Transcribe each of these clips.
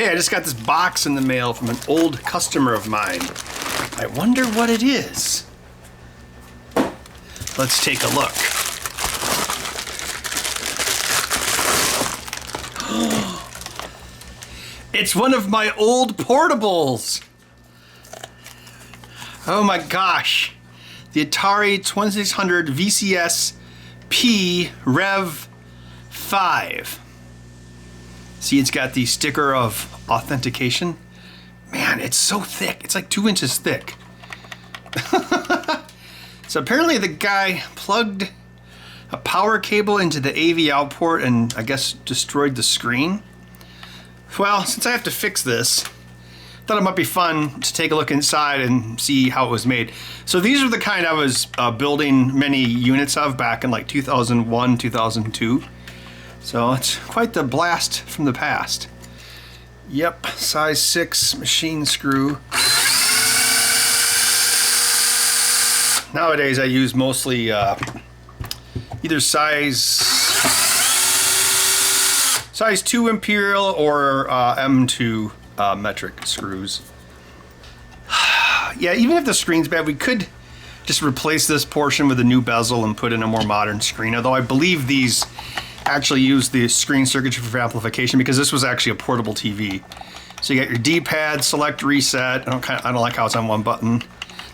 Hey, I just got this box in the mail from an old customer of mine. I wonder what it is. Let's take a look. It's one of my old portables. Oh my gosh. The Atari 2600 VCSp Rev 5. See, it's got the sticker of authentication. Man, it's so thick. It's like 2 inches thick. So apparently the guy plugged a power cable into the AV out port and I guess destroyed the screen. Well, since I have to fix this, I thought it might be fun to take a look inside and see how it was made. So these are the kind I was building many units of back in like 2001, 2002. So it's quite the blast from the past. Yep, size 6 machine screw. Nowadays I use mostly either size 2 imperial or M2 metric screws. Yeah, even if the screen's bad, we could just replace this portion with a new bezel and put in a more modern screen, although I believe these actually use the screen circuitry for amplification because this was actually a portable TV. So you got your D-pad, select, reset. I don't like how it's on one button.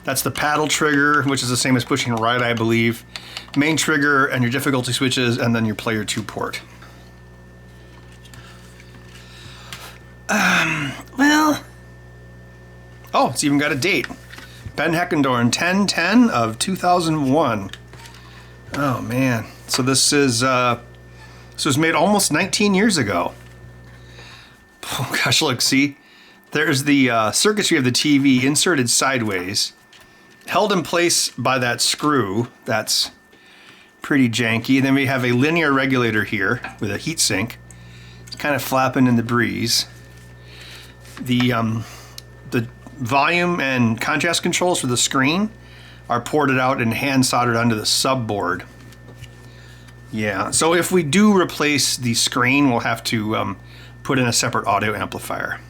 That's the paddle trigger, which is the same as pushing right, I believe. Main trigger and your difficulty switches, and then your player 2 port. Well, oh, it's even got a date. Ben Heckendorn, 10/10 of 2001. Oh man, so this was made almost 19 years ago. Oh gosh, look, see, there's the circuitry of the TV inserted sideways, held in place by that screw. That's pretty janky. And then we have a linear regulator here with a heat sink. It's kind of flapping in the breeze. The volume and contrast controls for the screen are ported out and hand soldered onto the subboard. Yeah, so if we do replace the screen, we'll have to put in a separate audio amplifier.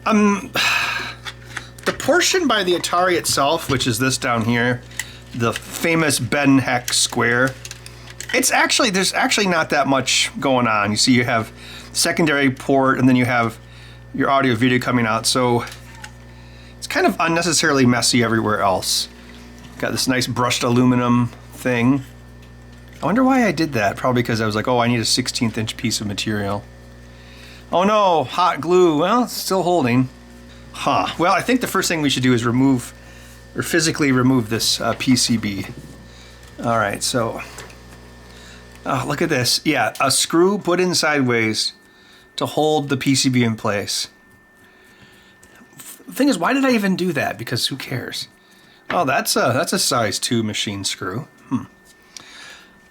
The portion by the Atari itself, which is this down here, the famous Ben Heck square, there's actually not that much going on. You see, you have secondary port, and then you have your audio video coming out, so it's kind of unnecessarily messy everywhere else. Got this nice brushed aluminum thing. I wonder why I did that. Probably because I was like, oh, I need a 16th inch piece of material. Oh no, hot glue. Well, it's still holding. Huh. Well, I think the first thing we should do is physically remove this PCB. All right, so, oh, look at this. Yeah, a screw put in sideways to hold the PCB in place. The thing is, why did I even do that? Because who cares? Oh, that's a size 2 machine screw.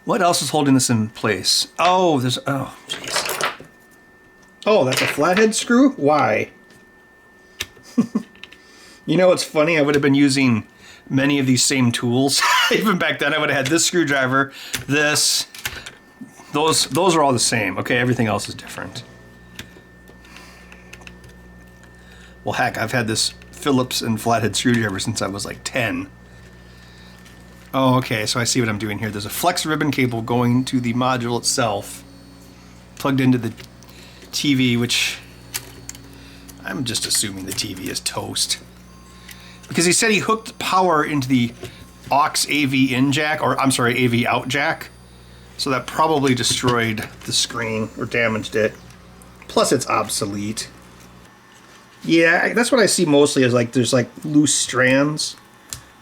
What else is holding this in place? Oh, oh, jeez. Oh, that's a flathead screw? Why? You know what's funny? I would have been using many of these same tools. Even back then, I would have had this screwdriver, this. Those are all the same. Okay, everything else is different. Well, heck, I've had this Phillips and flathead screwdriver since I was like 10. Oh, okay, so I see what I'm doing here. There's a flex ribbon cable going to the module itself, plugged into the TV, which I'm just assuming the TV is toast. Because he said he hooked power into the aux AV in jack, or I'm sorry, AV out jack. So that probably destroyed the screen or damaged it. Plus it's obsolete. Yeah, that's what I see mostly is like there's like loose strands,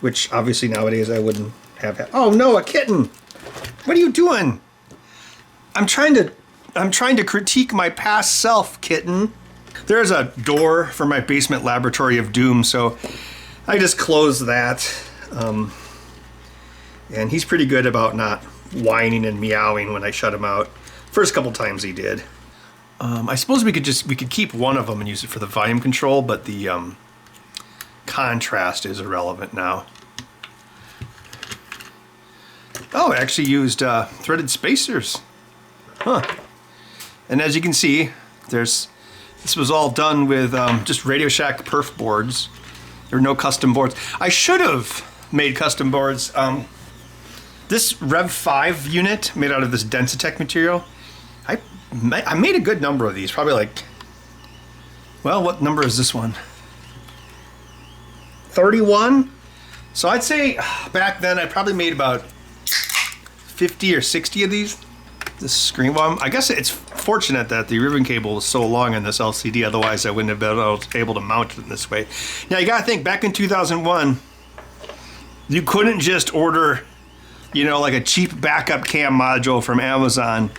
which obviously nowadays I wouldn't have had. Oh no, a kitten! What are you doing? I'm trying to critique my past self, kitten. There's a door for my basement laboratory of doom, so I just closed that. And he's pretty good about not whining and meowing when I shut him out. First couple times he did. I suppose we could keep one of them and use it for the volume control, but the contrast is irrelevant now. Oh, I actually used threaded spacers. Huh. And as you can see, there's This was all done with just Radio Shack perf boards. There were no custom boards. I should have made custom boards. This Rev 5 unit made out of this Densitech material. I made a good number of these. Probably like, well, what number is this one? 31. So I'd say back then I probably made about 50 or 60 of these. This screen, well, I guess it's fortunate that the ribbon cable was so long in this LCD, otherwise I wouldn't have been able to mount it in this way. Now you gotta think, back in 2001, you couldn't just order, you know, like a cheap backup cam module from Amazon.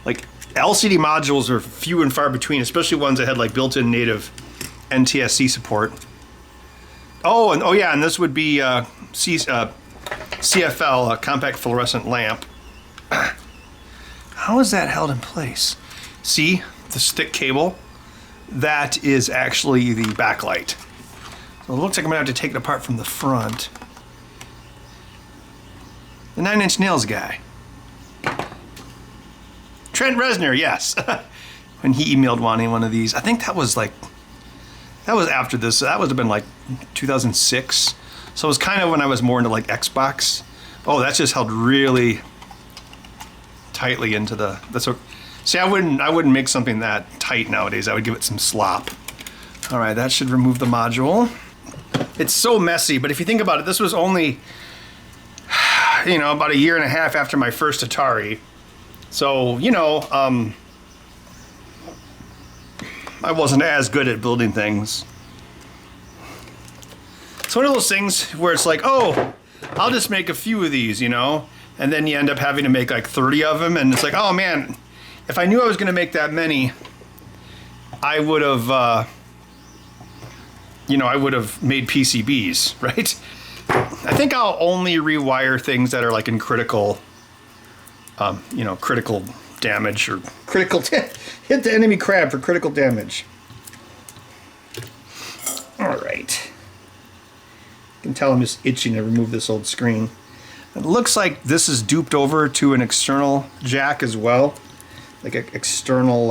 Like, LCD modules are few and far between, especially ones that had like built-in native NTSC support. Oh, and oh yeah, and this would be CFL, a compact fluorescent lamp. How is that held in place? See, the stick cable? That is actually the backlight. So it looks like I'm gonna have to take it apart from the front. The 9 Inch Nails guy. Trent Reznor, yes. When he emailed wanting one of these. I think that was like, that was after this. That would have been like 2006. So it was kind of when I was more into like Xbox. Oh, that's just held really tightly into the, that's what, see, I wouldn't make something that tight nowadays. I would give it some slop. All right, that should remove the module. It's so messy, but if you think about it, this was only, you know, about a year and a half after my first Atari. So, you know, I wasn't as good at building things. It's one of those things where it's like, oh, I'll just make a few of these, you know? And then you end up having to make like 30 of them, and it's like, oh man, if I knew I was gonna make that many, I would have, you know, I would have made PCBs, right? I think I'll only rewire things that are like in critical, you know, critical damage, or critical, hit the enemy crab for critical damage. All right. You can tell I'm just itching to remove this old screen. It looks like this is duped over to an external jack as well, like an external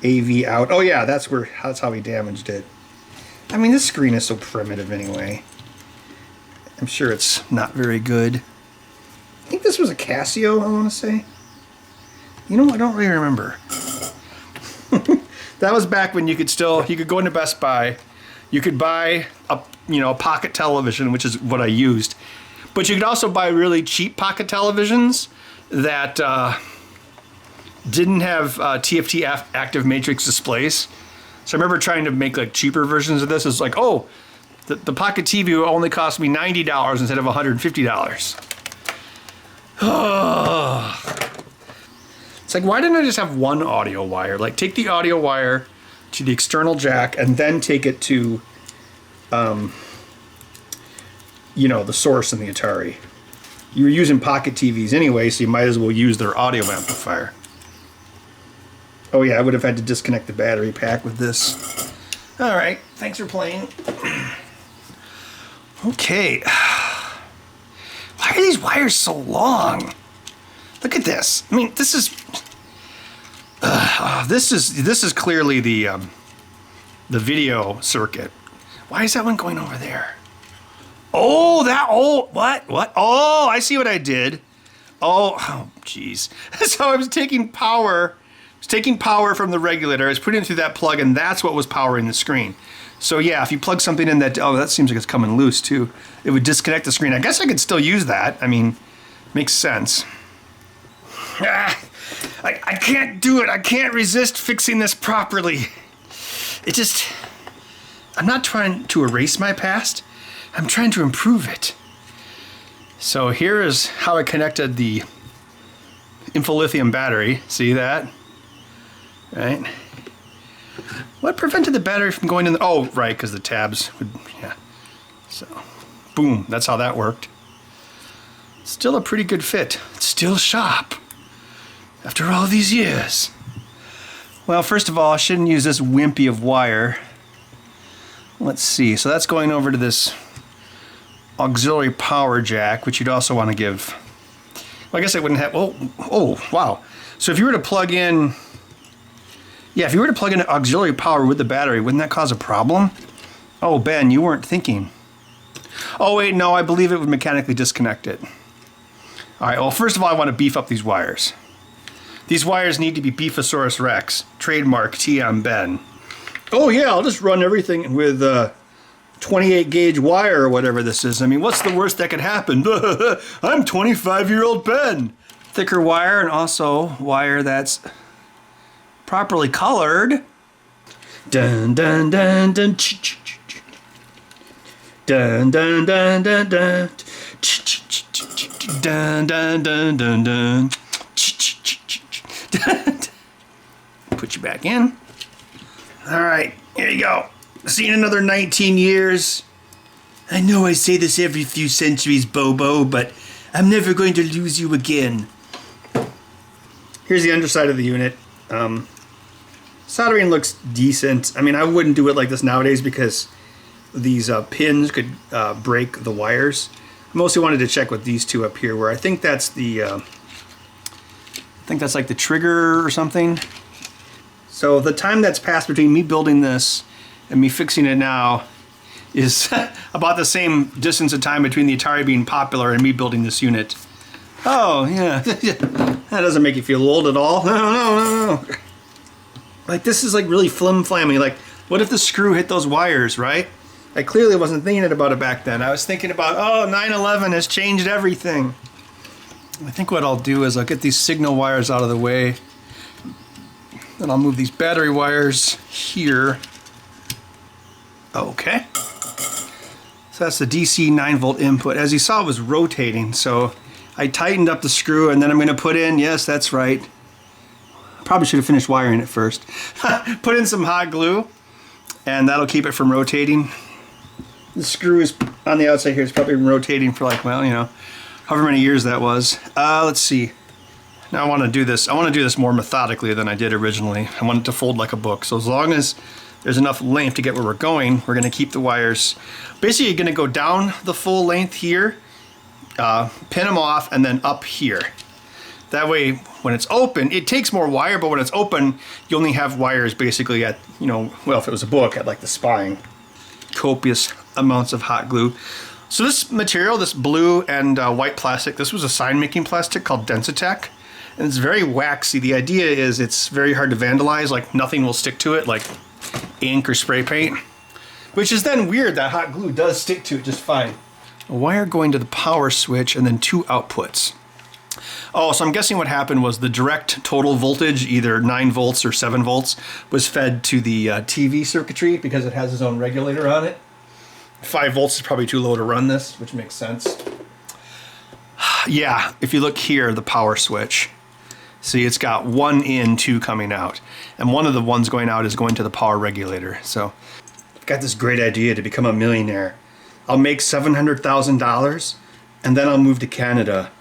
AV out. Oh yeah, that's how he damaged it. I mean, this screen is so primitive anyway. I'm sure it's not very good. I think this was a Casio, I want to say. You know, I don't really remember. That was back when you could go into Best Buy, you could buy a, you know, a pocket television, which is what I used. But you could also buy really cheap pocket televisions that didn't have TFT active matrix displays. So I remember trying to make like cheaper versions of this. It's like, oh, the pocket TV will only cost me $90 instead of $150. It's like, why didn't I just have one audio wire? Like, take the audio wire to the external jack and then take it to you know, the source in the Atari. You were using pocket TVs anyway, so you might as well use their audio amplifier. Oh yeah, I would have had to disconnect the battery pack with this. All right, thanks for playing. Okay. Why are these wires so long? Look at this. I mean, this is clearly the video circuit. Why is that one going over there? Oh, what? Oh, I see what I did. Oh, jeez. So I was taking power from the regulator, I was putting it through that plug, and that's what was powering the screen. So yeah, if you plug something in that, oh, that seems like it's coming loose too. It would disconnect the screen. I guess I could still use that. I mean, makes sense. I can't do it. I can't resist fixing this properly. I'm not trying to erase my past. I'm trying to improve it. So here is how I connected the infilithium battery. See that? Right? What prevented the battery from going in the... Oh, right, because the tabs would... Yeah. So, boom. That's how that worked. Still a pretty good fit. It's still sharp. After all these years. Well, first of all, I shouldn't use this wimpy of wire. Let's see. So that's going over to this auxiliary power jack, which you'd also want to give... Well, I guess I wouldn't have... Oh, wow. So if you were to plug in Yeah, if you were to plug in auxiliary power with the battery, wouldn't that cause a problem? Oh, Ben, you weren't thinking. Oh, wait, no, I believe it would mechanically disconnect it. All right, well, first of all, I want to beef up these wires. These wires need to be Beefosaurus Rex, trademark TM Ben. Oh, yeah, I'll just run everything with 28 gauge wire or whatever this is. I mean, what's the worst that could happen? I'm 25-year-old Ben. Thicker wire, and also wire that's properly colored. Dun dun dun dun. Dun dun dun dun dun. Dun dun dun dun dun. Put you back in. All right, here you go. See you in another 19 years. I know I say this every few centuries, Bobo, but I'm never going to lose you again. Here's the underside of the unit. Soldering looks decent. I mean, I wouldn't do it like this nowadays because these pins could break the wires. I mostly wanted to check with these two up here, where I think that's the, I think that's like the trigger or something. So the time that's passed between me building this and me fixing it now is about the same distance of time between the Atari being popular and me building this unit. Oh, yeah. That doesn't make you feel old at all. No. Like, this is like really flim-flammy. Like, what if the screw hit those wires, right? I clearly wasn't thinking about it back then. I was thinking about, oh, 9/11 has changed everything. I think what I'll do is I'll get these signal wires out of the way. Then I'll move these battery wires here. Okay. So that's the DC 9-volt input. As you saw, it was rotating, so I tightened up the screw, and then I'm going to put in, yes, that's right. Probably should have finished wiring it first. Put in some hot glue, and that'll keep it from rotating. The screw is on the outside here. It's probably been rotating for like, well, you know, however many years that was. Let's see. Now I want to do this. I want to do this more methodically than I did originally. I want it to fold like a book. So as long as there's enough length to get where we're going, we're going to keep the wires. Basically, you're going to go down the full length here, pin them off, and then up here. That way, when it's open, it takes more wire, but when it's open, you only have wires basically at, you know, well, if it was a book, at like the spine. Copious amounts of hot glue. So this material, this blue and white plastic, this was a sign-making plastic called Densitech. And it's very waxy. The idea is it's very hard to vandalize, like nothing will stick to it, like ink or spray paint. Which is then weird, that hot glue does stick to it just fine. A wire going to the power switch and then two outputs. Oh, so I'm guessing what happened was the direct total voltage, either 9 volts or 7 volts, was fed to the TV circuitry because it has its own regulator on it. 5 volts is probably too low to run this, which makes sense. Yeah, if you look here, the power switch. See, it's got 1 in, 2 coming out. And one of the ones going out is going to the power regulator. So I've got this great idea to become a millionaire. I'll make $700,000 and then I'll move to Canada.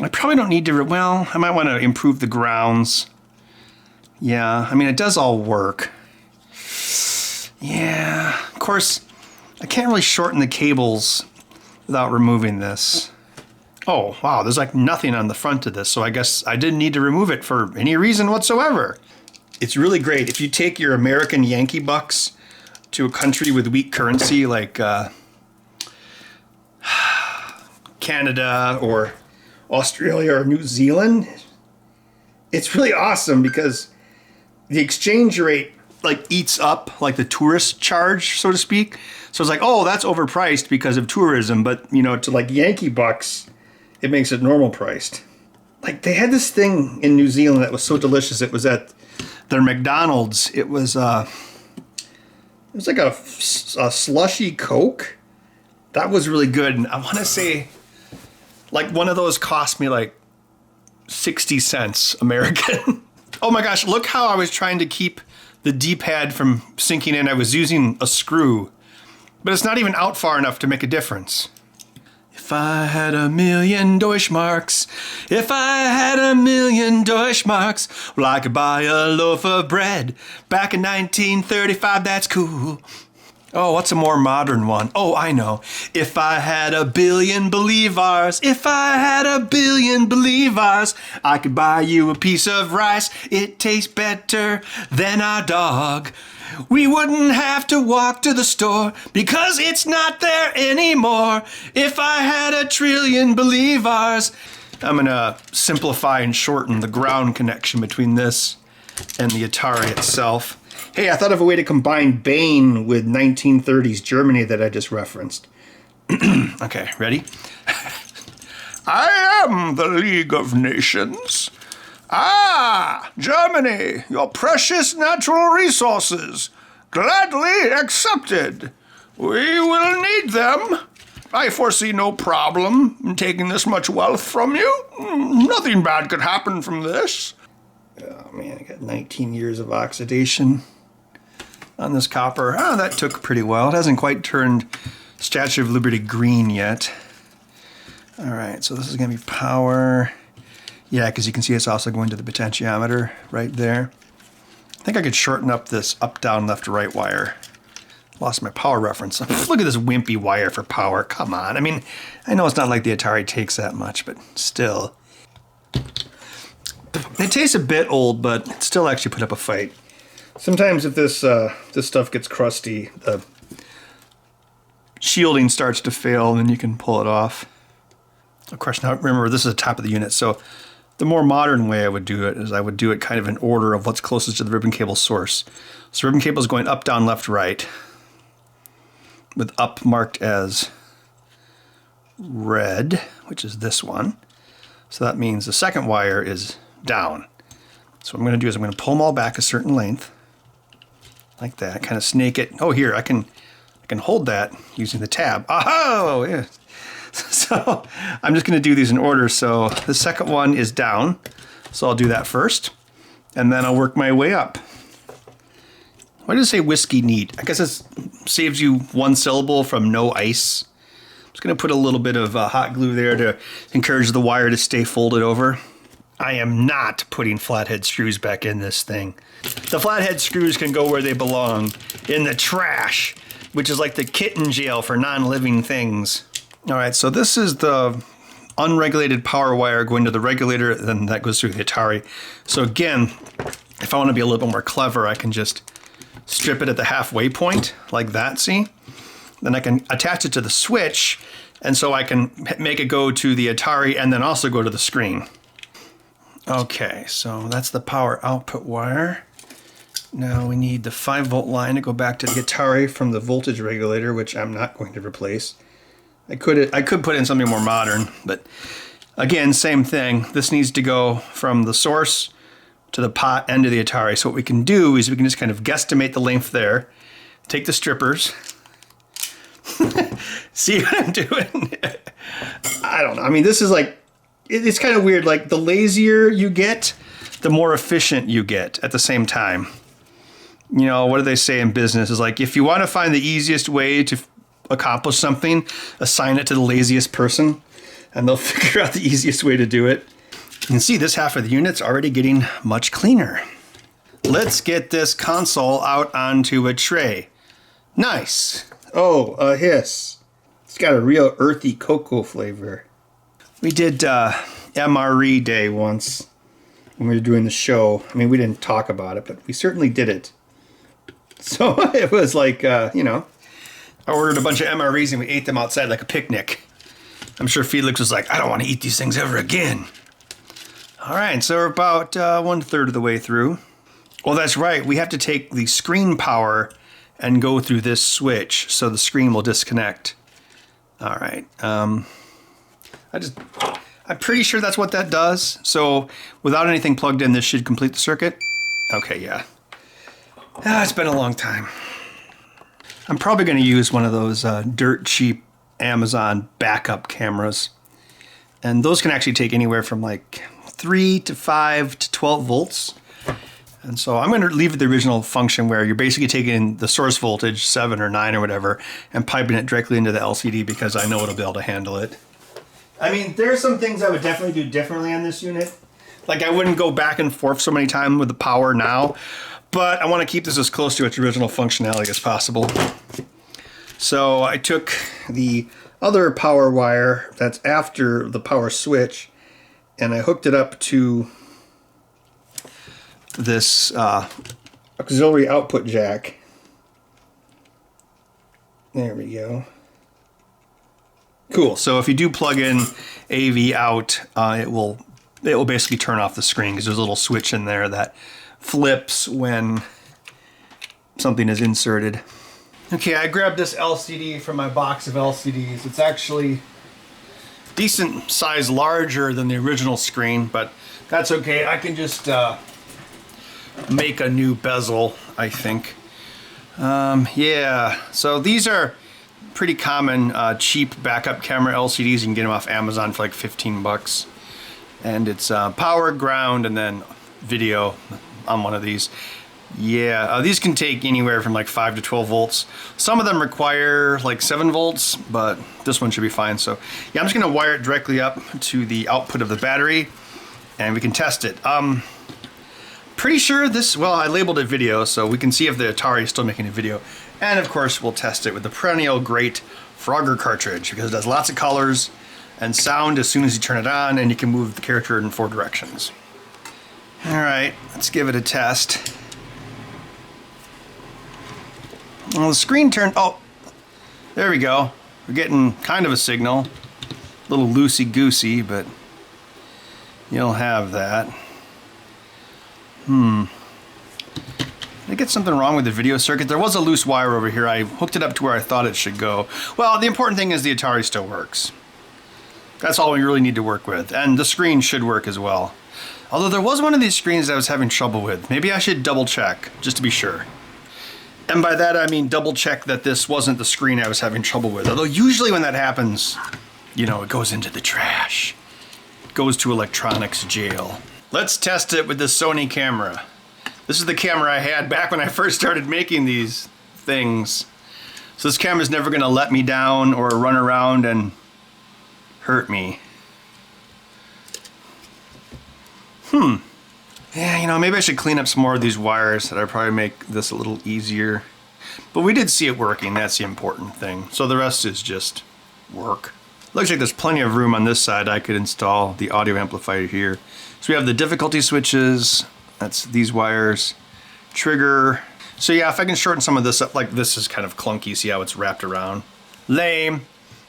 I probably don't need to, well, I might want to improve the grounds. Yeah, I mean, it does all work. Yeah, of course, I can't really shorten the cables without removing this. Oh, wow, there's like nothing on the front of this, so I guess I didn't need to remove it for any reason whatsoever. It's really great. If you take your American Yankee bucks to a country with weak currency like Canada or Australia or New Zealand, it's really awesome because the exchange rate like eats up like the tourist charge, so to speak. So it's like, oh, that's overpriced because of tourism, but you know, to like Yankee bucks, it makes it normal priced. Like they had this thing in New Zealand that was so delicious. It was at their McDonald's. It was like a slushy Coke. That was really good. And I want to say, like one of those cost me like 60 cents American. Oh my gosh, look how I was trying to keep the D-pad from sinking in. I was using a screw, but it's not even out far enough to make a difference. If I had a million Deutschmarks, if I had a million Deutschmarks, well, I could buy a loaf of bread. Back in 1935, that's cool. Oh, what's a more modern one? Oh, I know. If I had a billion believers, if I had a billion believers, I could buy you a piece of rice. It tastes better than our dog. We wouldn't have to walk to the store because it's not there anymore. If I had a trillion believers. I'm gonna simplify and shorten the ground connection between this and the Atari itself. Hey, I thought of a way to combine Bane with 1930s Germany that I just referenced. Okay, ready? I am the League of Nations. Ah, Germany, your precious natural resources. Gladly accepted. We will need them. I foresee no problem in taking this much wealth from you. Nothing bad could happen from this. Oh man, I got 19 years of oxidation on this copper. Oh, that took pretty well. It hasn't quite turned Statue of Liberty green yet. All right, so this is going to be power. Yeah, because you can see it's also going to the potentiometer right there. I think I could shorten up this up, down, left, right wire. Lost my power reference. Look at this wimpy wire for power. Come on. I mean, I know it's not like the Atari takes that much, but still. It tastes a bit old, but it still actually put up a fight. Sometimes if this stuff gets crusty, the shielding starts to fail, and then you can pull it off. Of course, now remember, this is the top of the unit, so the more modern way I would do it is I would do it kind of in order of what's closest to the ribbon cable source. So ribbon cable is going up, down, left, right, with up marked as red, which is this one. So that means the second wire is down. So what I'm going to do is I'm going to pull them all back a certain length, like that, kind of snake it. Oh, here, I can hold that using the tab. Oh, yeah. So I'm just going to do these in order. So the second one is down. So I'll do that first, and then I'll work my way up. Why does it say whiskey neat? I guess it saves you one syllable from no ice. I'm just going to put a little bit of hot glue there to encourage the wire to stay folded over. I am not putting flathead screws back in this thing. The flathead screws can go where they belong, in the trash, which is like the kitten jail for non-living things. All right, so this is the unregulated power wire going to the regulator, then that goes through the Atari. So again, if I want to be a little bit more clever, I can just strip it at the halfway point, like that, see? Then I can attach it to the switch, and so I can make it go to the Atari and then also go to the screen. Okay, so that's the power output wire. Now we need the 5-volt line to go back to the Atari from the voltage regulator, which I'm not going to replace. I could put in something more modern, but again, same thing. This needs to go from the source to the pot end of the Atari. So what we can do is we can just kind of guesstimate the length there, take the strippers, see what I'm doing? I don't know. I mean, this is like, it's kind of weird. Like the lazier you get, the more efficient you get at the same time. You know, what do they say in business? Is like, if you want to find the easiest way to accomplish something, assign it to the laziest person, and they'll figure out the easiest way to do it. You can see this half of the unit's already getting much cleaner. Let's get this console out onto a tray. Nice. Oh, a hiss. It's got a real earthy cocoa flavor. We did MRE day once when we were doing the show. I mean, we didn't talk about it, but we certainly did it. So it was like, you know, I ordered a bunch of MREs and we ate them outside like a picnic. I'm sure Felix was like, I don't want to eat these things ever again. All right, so we're about 1/3 of the way through. Well, that's right. We have to take the screen power and go through this switch so the screen will disconnect. All right. I'm pretty sure that's what that does. So without anything plugged in, this should complete the circuit. Okay, yeah. It's been a long time. I'm probably going to use one of those dirt cheap Amazon backup cameras. And those can actually take anywhere from like 3 to 5 to 12 volts. And so I'm going to leave it the original function where you're basically taking the source voltage, 7 or 9 or whatever, and piping it directly into the LCD because I know it'll be able to handle it. I mean, there are some things I would definitely do differently on this unit. Like I wouldn't go back and forth so many times with the power now, but I want to keep this as close to its original functionality as possible. So I took the other power wire that's after the power switch and I hooked it up to this auxiliary output jack. There we go. Cool. So if you do plug in AV out, it will basically turn off the screen because there's a little switch in there that flips when something is inserted. Okay, I grabbed this LCD from my box of LCDs. It's actually decent size larger than the original screen, but that's okay. I can just make a new bezel, I think. Yeah, so these are pretty common cheap backup camera LCDs. You can get them off Amazon for like 15 bucks. And it's power, ground, and then video on one of these. Yeah, these can take anywhere from like 5 to 12 volts. Some of them require like 7 volts, but this one should be fine. So yeah, I'm just gonna wire it directly up to the output of the battery and we can test it. Pretty sure this, well, I labeled it video, so we can see if the Atari is still making a video. And of course, we'll test it with the perennial great Frogger cartridge because it does lots of colors and sound as soon as you turn it on, and you can move the character in 4 directions. All right, let's give it a test. Well, the screen turned, oh, there we go. We're getting kind of a signal. A little loosey-goosey, but you'll have that. Did I get something wrong with the video circuit? There was a loose wire over here. I hooked it up to where I thought it should go. Well, the important thing is the Atari still works. That's all we really need to work with. And the screen should work as well. Although there was one of these screens that I was having trouble with. Maybe I should double check, just to be sure. And by that I mean double check that this wasn't the screen I was having trouble with. Although usually when that happens, you know, it goes into the trash. It goes to electronics jail. Let's test it with the Sony camera. This is the camera I had back when I first started making these things. So this camera's never gonna let me down or run around and hurt me. Yeah, you know, maybe I should clean up some more of these wires. That'd probably make this a little easier. But we did see it working, that's the important thing. So the rest is just work. Looks like there's plenty of room on this side. I could install the audio amplifier here. So we have the difficulty switches, that's these wires, trigger. So yeah, if I can shorten some of this up, like this is kind of clunky, see how it's wrapped around? Lame.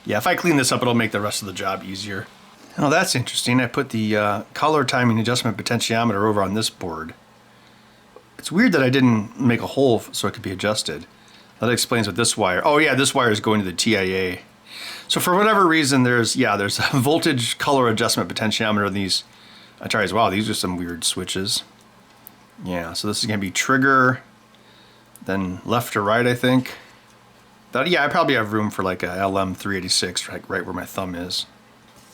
Yeah, if I clean this up, it'll make the rest of the job easier. Oh, that's interesting. I put the color timing adjustment potentiometer over on this board. It's weird that I didn't make a hole so it could be adjusted. That explains what this wire, oh yeah, this wire is going to the TIA. So for whatever reason, there's a voltage color adjustment potentiometer in these Ataris. Wow, these are some weird switches. Yeah, so this is gonna be trigger, then left to right, I think. Yeah, I probably have room for like a LM386, right where my thumb is.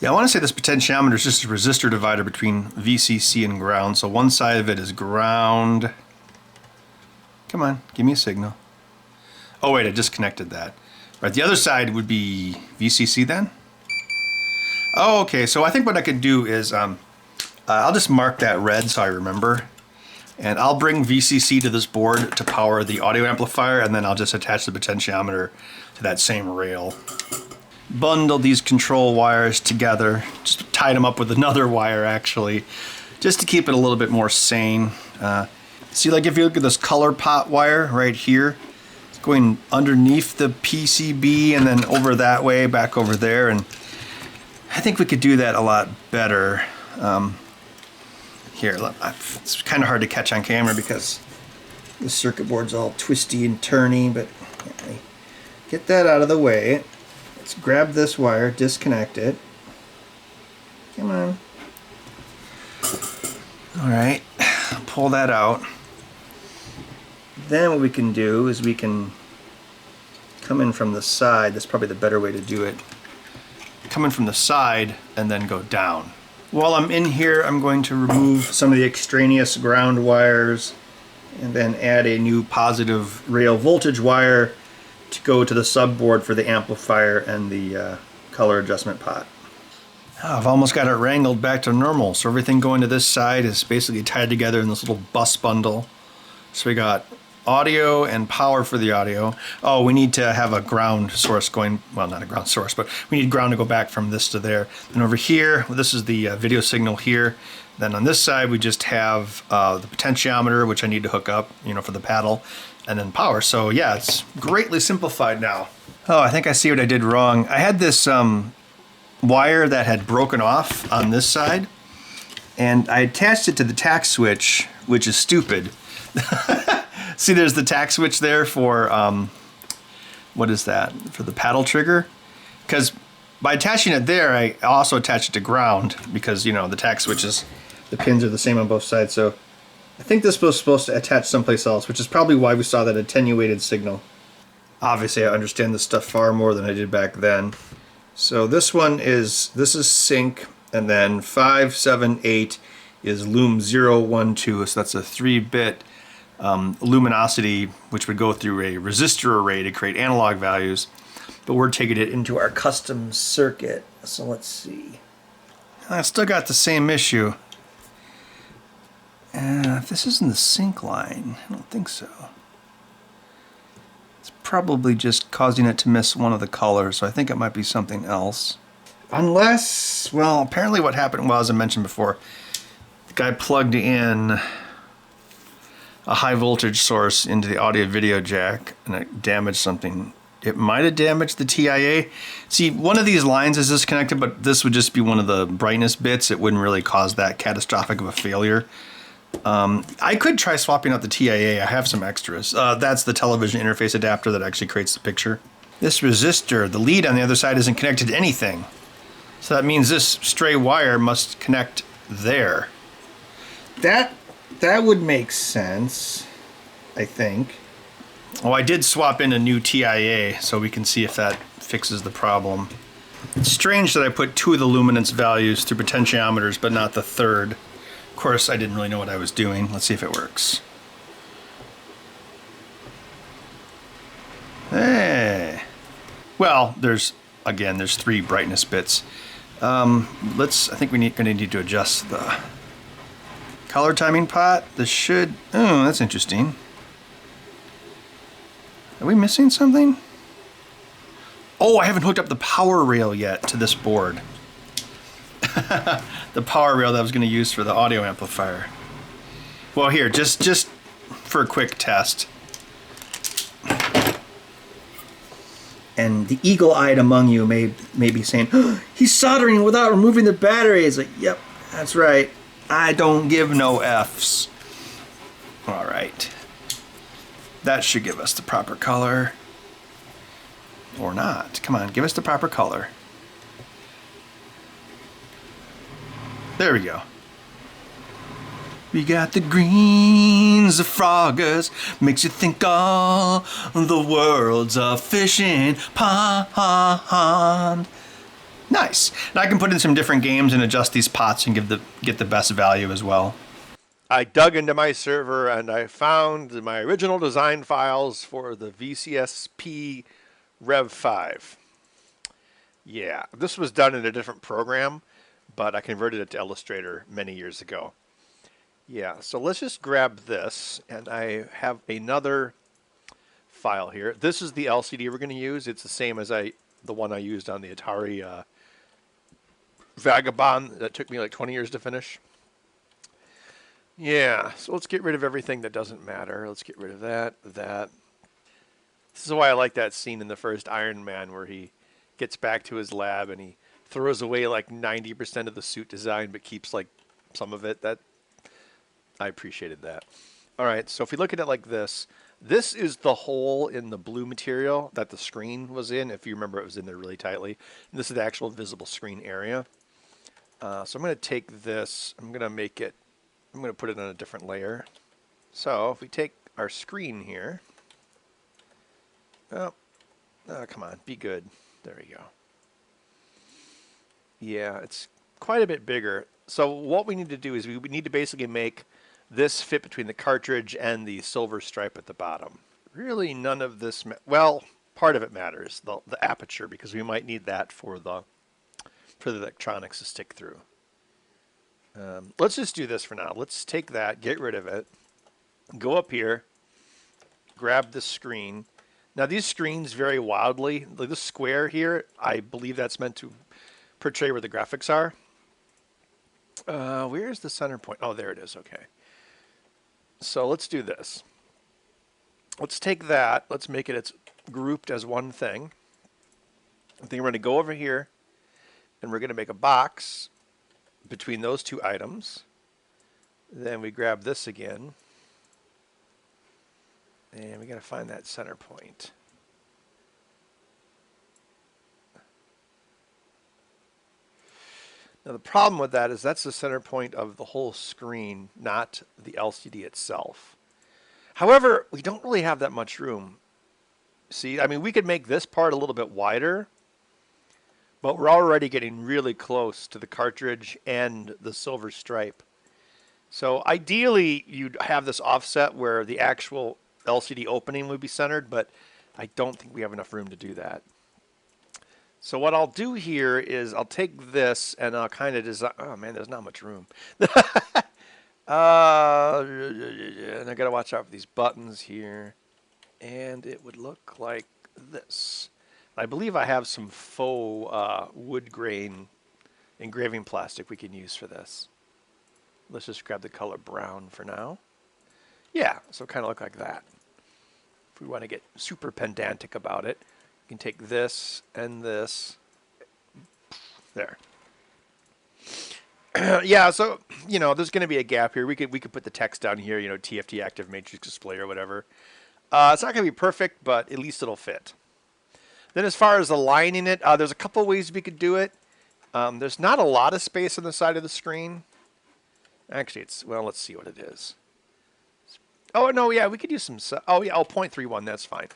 Yeah, I want to say this potentiometer is just a resistor divider between VCC and ground. So one side of it is ground. Come on, give me a signal. Oh wait, I disconnected that. Right, the other side would be VCC then? Oh, okay, so I think what I could do is, I'll just mark that red so I remember. And I'll bring VCC to this board to power the audio amplifier, and then I'll just attach the potentiometer to that same rail. Bundle these control wires together, just tied them up with another wire actually, just to keep it a little bit more sane. See, like if you look at this color pot wire right here, it's going underneath the PCB and then over that way, back over there, and I think we could do that a lot better. Here, it's kind of hard to catch on camera because the circuit board's all twisty and turny, but get that out of the way. Let's grab this wire, disconnect it. Come on. All right, pull that out. Then what we can do is we can come in from the side. That's probably the better way to do it. Come in from the side and then go down. While I'm in here, I'm going to remove some of the extraneous ground wires and then add a new positive rail voltage wire to go to the subboard for the amplifier and the color adjustment pot. Oh, I've almost got it wrangled back to normal. So everything going to this side is basically tied together in this little bus bundle. So we got audio and power for the audio. Oh, we need to have a ground source going, well, not a ground source, but we need ground to go back from this to there. And over here, well, this is the video signal here. Then on this side, we just have the potentiometer, which I need to hook up, you know, for the paddle, and then power. So yeah, it's greatly simplified now. Oh, I think I see what I did wrong. I had this wire that had broken off on this side, and I attached it to the tack switch, which is stupid. See, there's the tack switch there for, what is that? For the paddle trigger. Because by attaching it there, I also attach it to ground because, you know, the tack switches, the pins are the same on both sides. So I think this was supposed to attach someplace else, which is probably why we saw that attenuated signal. Obviously, I understand this stuff far more than I did back then. So this is sync, and then 578 is loom 012, so that's a 3-bit luminosity, which would go through a resistor array to create analog values, but we're taking it into our custom circuit. So let's see. I still got the same issue. If this isn't the sync line, I don't think so. It's probably just causing it to miss one of the colors, so I think it might be something else. Unless, well, apparently what happened was, as I mentioned before, the guy plugged in a high voltage source into the audio video jack and it damaged something. It might have damaged the TIA. See, one of these lines is disconnected, but this would just be one of the brightness bits. It wouldn't really cause that catastrophic of a failure. I could try swapping out the TIA. I have some extras. That's the television interface adapter that actually creates the picture. This resistor, the lead on the other side isn't connected to anything. So that means this stray wire must connect there. That would make sense, I think. Oh, I did swap in a new TIA, so we can see if that fixes the problem. It's strange that I put 2 of the luminance values through potentiometers, but not the third. Of course, I didn't really know what I was doing. Let's see if it works. Hey. Well, there's 3 brightness bits. I think we're gonna need to adjust the color timing pot. This should, oh, that's interesting. Are we missing something? Oh, I haven't hooked up the power rail yet to this board. The power rail that I was gonna use for the audio amplifier. Well, here, just for a quick test. And the eagle-eyed among you may be saying, oh, he's soldering without removing the batteries. Like, yep, that's right. I don't give no F's. All right. That should give us the proper color. Or not. Come on, give us the proper color. There we go. We got the greens of Froggers, makes you think all the world's a fishing pond. Nice. And I can put in some different games and adjust these pots and get the best value as well. I dug into my server and I found my original design files for the VCSp Rev 5. Yeah, this was done in a different program, but I converted it to Illustrator many years ago. Yeah, so let's just grab this, and I have another file here. This is the LCD we're going to use. It's the same as the one I used on the Atari Vagabond that took me like 20 years to finish. Yeah, so let's get rid of everything that doesn't matter. Let's get rid of that. This is why I like that scene in the first Iron Man where he gets back to his lab and he throws away like 90% of the suit design but keeps like some of it. That I appreciated that. All right, so if we look at it like this, this is the hole in the blue material that the screen was in. If you remember, it was in there really tightly. And this is the actual visible screen area. So I'm going to take this, I'm going to put it on a different layer. So if we take our screen here, oh, come on, be good. There we go. Yeah, it's quite a bit bigger. So what we need to do is we need to basically make this fit between the cartridge and the silver stripe at the bottom. Really none of this, well, part of it matters, the aperture, because we might need that for the electronics to stick through. Let's just do this for now. Let's take that, get rid of it, go up here, grab this screen. Now these screens vary wildly. Like this square here, I believe that's meant to portray where the graphics are. Where's the center point? Oh, there it is. Okay. So let's do this. Let's take that. Let's make it, it's grouped as one thing. I think we're going to go over here and we're going to make a box between those two items. Then we grab this again. And we got to find that center point. Now the problem with that is that's the center point of the whole screen, not the LCD itself. However, we don't really have that much room. See, I mean, we could make this part a little bit wider, but we're already getting really close to the cartridge and the silver stripe. So ideally, you'd have this offset where the actual LCD opening would be centered, but I don't think we have enough room to do that. So what I'll do here is I'll take this and I'll kind of design. Oh man, there's not much room. And I gotta watch out for these buttons here. And it would look like this. I believe I have some faux wood grain engraving plastic we can use for this. Let's just grab the color brown for now. Yeah, so kind of look like that. If we want to get super pedantic about it, you can take this and this. There. Yeah, so, you know, there's going to be a gap here. We could put the text down here, you know, TFT active matrix display or whatever. It's not going to be perfect, but at least it'll fit. Then as far as aligning it, there's a couple ways we could do it. There's not a lot of space on the side of the screen. Actually, it's, well, let's see what it is. Oh, no, yeah, we could use some, oh, yeah, 0.31, that's fine.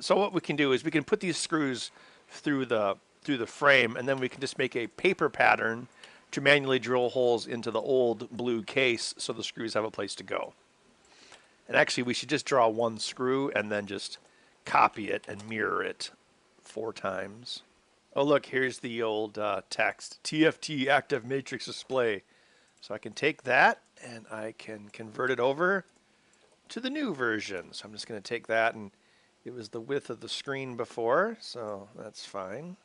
So what we can do is we can put these screws through the frame, and then we can just make a paper pattern to manually drill holes into the old blue case so the screws have a place to go. And actually, we should just draw one screw and then just copy it and mirror it 4 times. Oh, look, here's the old text, TFT active matrix display. So I can take that and I can convert it over to the new version. So I'm just going to take that, and it was the width of the screen before, so that's fine.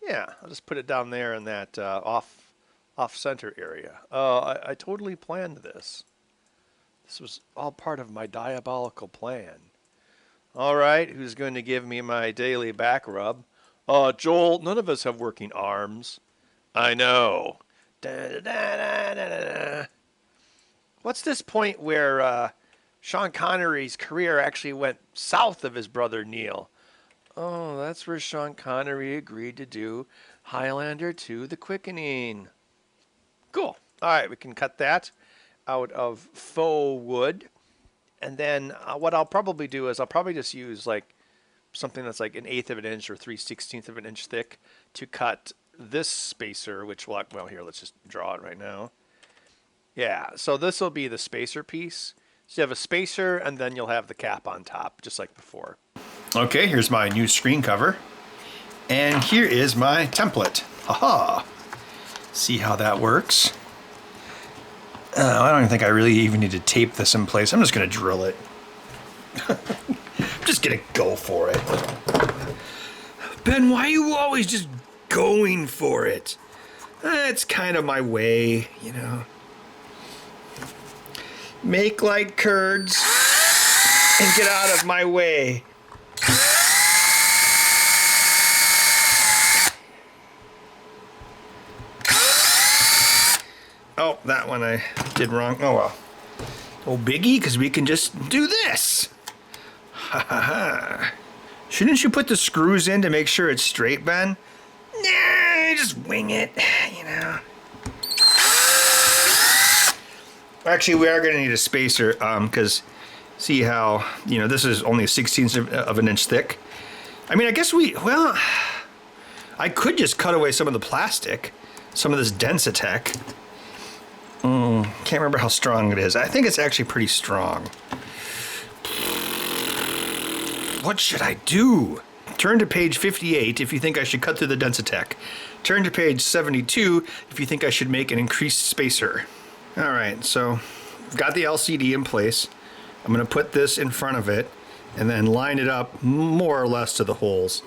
Yeah, I'll just put it down there in that off-center area. I totally planned this. This was all part of my diabolical plan. All right, who's going to give me my daily back rub? Joel, none of us have working arms. I know. Da, da, da, da, da, da. What's this point where Sean Connery's career actually went south of his brother Neil? Oh, that's where Sean Connery agreed to do Highlander 2: The Quickening. Cool. All right, we can cut that out of faux wood. And then what I'll probably do is I'll probably just use like something that's like 1/8 of an inch or 3/16 of an inch thick to cut this spacer, which will, well, here, let's just draw it right now. Yeah, so this will be the spacer piece. So you have a spacer, and then you'll have the cap on top, just like before. Okay, here's my new screen cover. And here is my template. Haha. See how that works? I don't even think I really even need to tape this in place. I'm just going to drill it. I'm just going to go for it. Ben, why are you always just going for it? It's kind of my way, you know. Make like curds and get out of my way. Oh, that one I did wrong. Oh well. Oh, biggie, because we can just do this. Ha ha ha. Shouldn't you put the screws in to make sure it's straight, Ben? Nah, just wing it, you know. Actually, we are going to need a spacer, because see how, you know, this is only 1/16 of an inch thick. I mean, I guess well, I could just cut away some of the plastic, some of this Densitech. Can't remember how strong it is. I think it's actually pretty strong. What should I do? Turn to page 58 if you think I should cut through the Densitech. Turn to page 72 if you think I should make an increased spacer. All right, so I've got the LCD in place. I'm going to put this in front of it and then line it up more or less to the holes.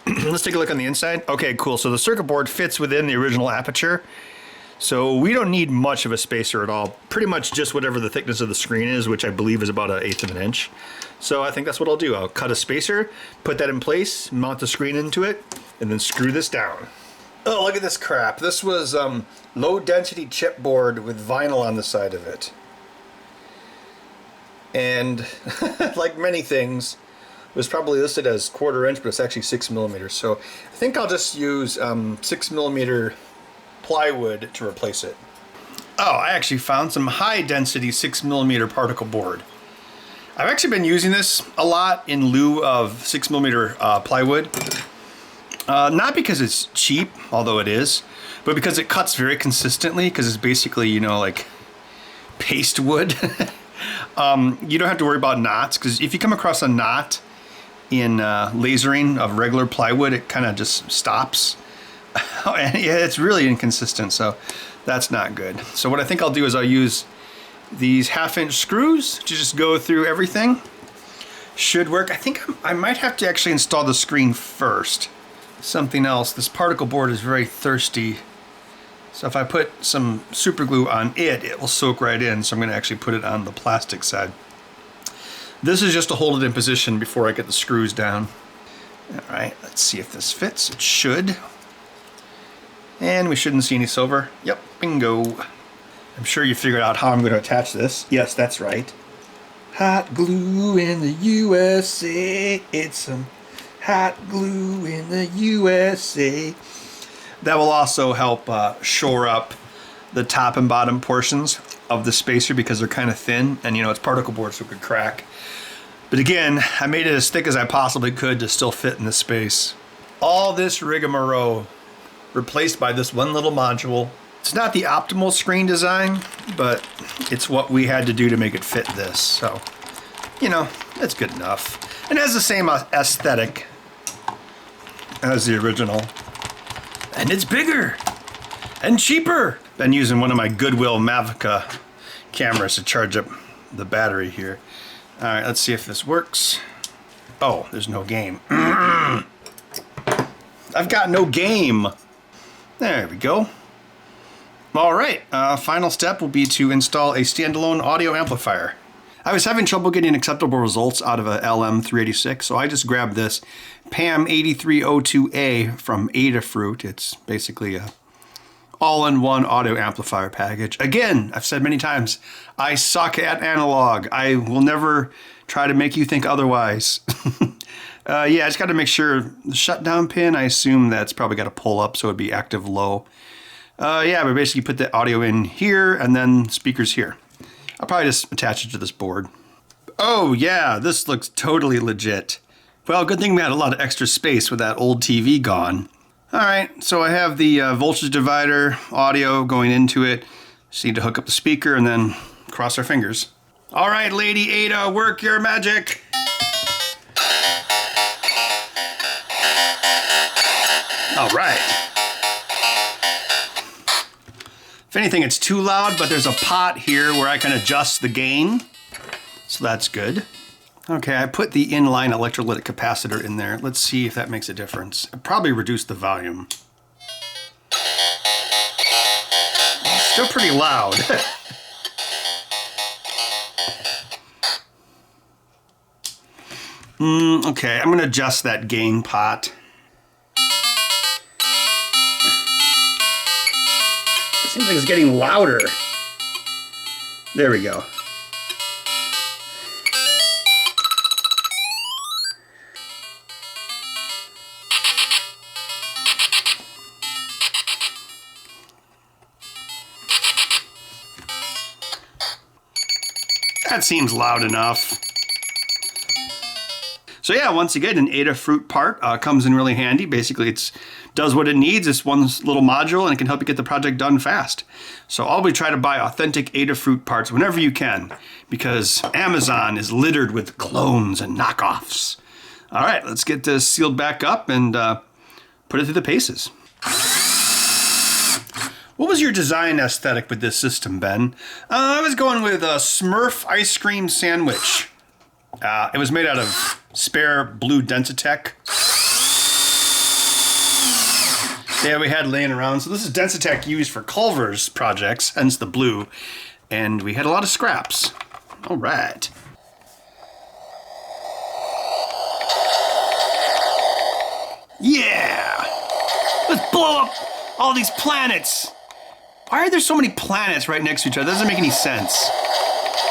Let's take a look on the inside. Okay, cool. So the circuit board fits within the original aperture. So we don't need much of a spacer at all. Pretty much just whatever the thickness of the screen is, which I believe is about 1/8 of an inch. So I think that's what I'll do. I'll cut a spacer, put that in place, mount the screen into it, and then screw this down. Oh, look at this crap. This was low density chipboard with vinyl on the side of it. And like many things, it was probably listed as 1/4 inch, but it's actually 6 millimeters. So I think I'll just use 6 millimeter plywood to replace it. Oh, I actually found some high density 6 millimeter particle board. I've actually been using this a lot in lieu of 6 millimeter plywood. Not because it's cheap, although it is, but because it cuts very consistently, because it's basically, you know, like paste wood. You don't have to worry about knots, because if you come across a knot in lasering of regular plywood, it kind of just stops. And yeah, it's really inconsistent, so that's not good. So what I think I'll do is I'll use these 1/2 inch screws to just go through everything. Should work. I think I might have to actually install the screen first. Something else, this particle board is very thirsty. So if I put some super glue on it, it will soak right in. So I'm going to actually put it on the plastic side. This is just to hold it in position before I get the screws down. All right, let's see if this fits. It should. And we shouldn't see any silver. Yep, bingo. I'm sure you figured out how I'm going to attach this. Yes, that's right. Hot glue in the USA. It's some hot glue in the USA. That will also help shore up the top and bottom portions of the spacer because they're kind of thin. And you know, it's particle board, so it could crack. But again, I made it as thick as I possibly could to still fit in the space. All this rigmarole replaced by this one little module. It's not the optimal screen design, but it's what we had to do to make it fit this. So, you know, it's good enough. And it has the same aesthetic as the original. And it's bigger and cheaper. Been using one of my Goodwill Mavica cameras to charge up the battery here. All right, let's see if this works. Oh, there's no game. I've got no game. There we go. All right, final step will be to install a standalone audio amplifier. I was having trouble getting acceptable results out of a LM386, so I just grabbed this PAM8302A from Adafruit. It's basically a all-in-one audio amplifier package. Again, I've said many times, I suck at analog. I will never try to make you think otherwise. Yeah, I just got to make sure the shutdown pin, I assume that's probably got to pull up so it'd be active low. Yeah, but basically put the audio in here and then speakers here. I'll probably just attach it to this board. Oh yeah, this looks totally legit. Well, good thing we had a lot of extra space with that old TV gone. All right, so I have the voltage divider audio going into it. Just need to hook up the speaker and then cross our fingers. All right, Lady Ada, work your magic. All right. If anything, it's too loud, but there's a pot here where I can adjust the gain. So that's good. Okay, I put the inline electrolytic capacitor in there. Let's see if that makes a difference. I'll probably reduce the volume. Still pretty loud. Okay, I'm gonna adjust that gain pot. It seems like it's getting louder. There we go. That seems loud enough. So yeah, once again, an Adafruit part comes in really handy. Basically, it does what it needs. It's one little module, and it can help you get the project done fast. So always try to buy authentic Adafruit parts whenever you can, because Amazon is littered with clones and knockoffs. All right, let's get this sealed back up and put it through the paces. What was your design aesthetic with this system, Ben? I was going with a Smurf ice cream sandwich. It was made out of spare blue Densitech. Yeah, we had laying around. So this is Densitech used for Culver's projects, hence the blue. And we had a lot of scraps. All right. Yeah! Let's blow up all these planets! Why are there so many planets right next to each other? That doesn't make any sense.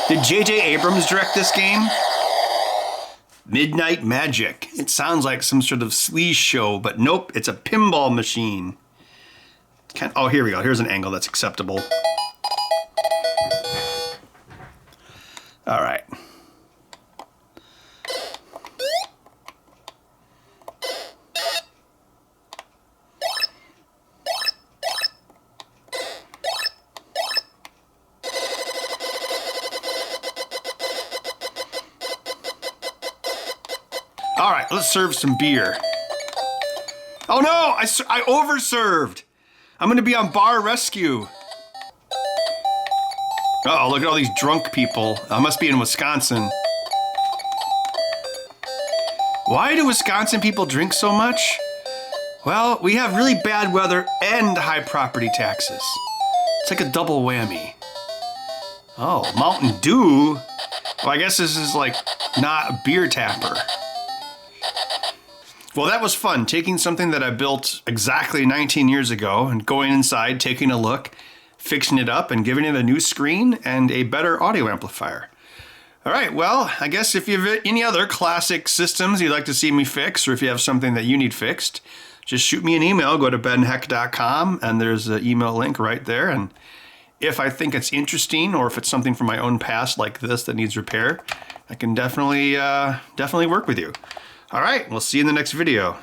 Did J.J. Abrams direct this game? Midnight Magic. It sounds like some sort of sleaze show, but nope, it's a pinball machine. Oh, here we go. Here's an angle that's acceptable. All right. All right, let's serve some beer. Oh no, I overserved. I'm gonna be on bar rescue. Oh, look at all these drunk people. I must be in Wisconsin. Why do Wisconsin people drink so much? Well, we have really bad weather and high property taxes. It's like a double whammy. Oh, Mountain Dew? Well, I guess this is like not a beer tapper. Well, that was fun, taking something that I built exactly 19 years ago and going inside, taking a look, fixing it up, and giving it a new screen and a better audio amplifier. All right, well, I guess if you have any other classic systems you'd like to see me fix, or if you have something that you need fixed, just shoot me an email. Go to benheck.com, and there's an email link right there. And if I think it's interesting, or if it's something from my own past like this that needs repair, I can definitely work with you. All right, we'll see you in the next video.